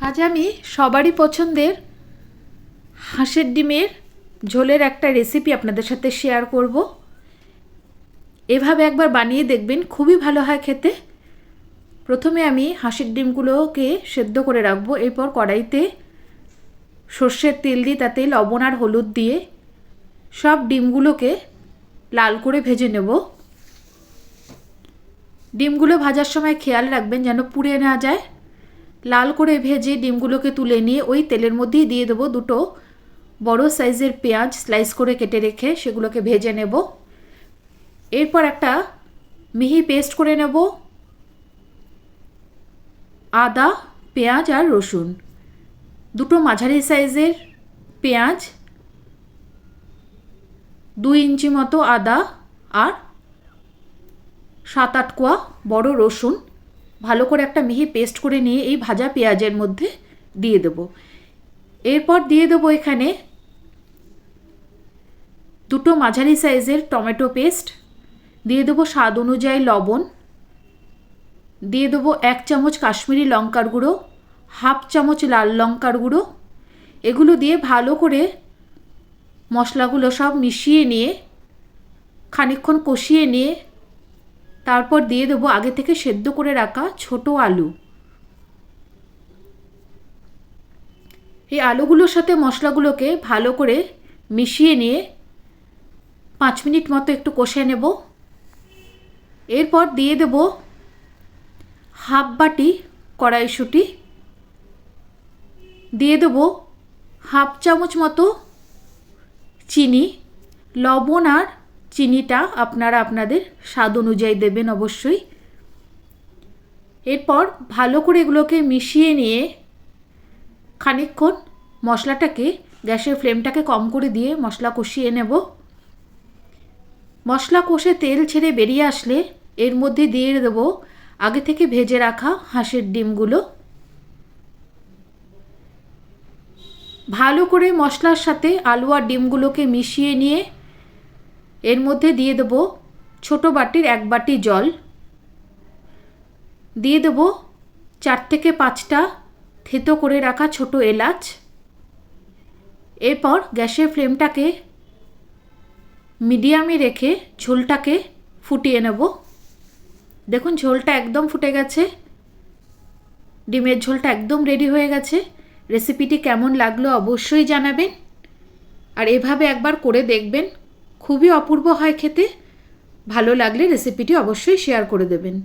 আজ আমি সবারই পছন্দের হাঁসের ডিমের ঝোলের একটা রেসিপি আপনাদের সাথে শেয়ার করব। এভাবে একবার বানিয়ে দেখবেন, খুবই ভালো হয় খেতে। প্রথমে আমি হাঁসের ডিমগুলোকে সেদ্ধ করে রাখবো। এরপর কড়াইতে সর্ষের তেল দিয়ে তাতে লবণ আর হলুদ দিয়ে সব ডিমগুলোকে লাল করে ভেজে নেব। ডিমগুলো ভাজার সময় খেয়াল রাখবেন যেন পুড়ে না যায়। লাল করে ভেজে ডিমগুলোকে তুলে নিয়ে ওই তেলের মধ্যেই দিয়ে দেবো দুটো বড় সাইজের পেঁয়াজ স্লাইস করে কেটে রেখে সেগুলোকে ভেজে নেব। এরপর একটা মিহি পেস্ট করে নেব আদা, পেঁয়াজ আর রসুন। দুটো মাঝারি সাইজের পেঁয়াজ, 2 ইঞ্চি মতো আদা আর 7-8 কোয়া বড় রসুন ভালো করে একটা মিহি পেস্ট করে নিয়ে এই ভাজা পেঁয়াজের মধ্যে দিয়ে দেব। এরপর দিয়ে দেবো এখানে দুটো মাঝারি সাইজের টমেটো পেস্ট, দিয়ে দেবো স্বাদ অনুযায়ী লবণ, দিয়ে দেবো 1 চামচ কাশ্মীরি লঙ্কার গুঁড়ো, 1/2 চামচ লাল লঙ্কার গুঁড়ো। এগুলো দিয়ে ভালো করে মশলাগুলো সব মিশিয়ে নিয়ে খানিকক্ষণ কষিয়ে নিয়ে তারপর দিয়ে দেবো আগে থেকে সেদ্ধ করে রাখা ছোট আলু। এই আলুগুলোর সাথে মশলাগুলোকে ভালো করে মিশিয়ে নিয়ে 5 মিনিট মতো একটু কষে নেব। এরপর দিয়ে দেব হাফ বাটি কড়াইশুঁটি, দিয়ে দেবো 1/2 চামচ মতো চিনি। লবণ আর চিনিটা আপনারা আপনাদের স্বাদ অনুযায়ী দেবেন অবশ্যই। এরপর ভালো করে এগুলোকে মিশিয়ে নিয়ে খানিকক্ষণ মশলাটাকে গ্যাসের ফ্লেমটাকে কম করে দিয়ে মশলা কষিয়ে নেব। মশলা কষে তেল ছেড়ে বেরিয়ে আসলে এর মধ্যে দিয়ে দেবো আগে থেকে ভেজে রাখা হাঁসের ডিমগুলো। ভালো করে মশলার সাথে আলু আর ডিমগুলোকে মিশিয়ে নিয়ে এর মধ্যে দিয়ে দেবো ছোট বাটির 1 বাটি জল, দিয়ে দেবো 4 থেকে 5টা থেতো করে রাখা ছোট এলাচ। এরপর গ্যাসের ফ্লেমটাকে মিডিয়ামে রেখে ঝোলটাকে ফুটিয়ে নেব। দেখুন ঝোলটা একদম ফুটে গেছে, ডিমের ঝোলটা একদম রেডি হয়ে গেছে। রেসিপিটি কেমন লাগলো অবশ্যই জানাবেন, আর এভাবে একবার করে দেখবেন, খুবই অপূর্ব হয় খেতে। ভালো লাগলে রেসিপিটি অবশ্যই শেয়ার করে দেবেন।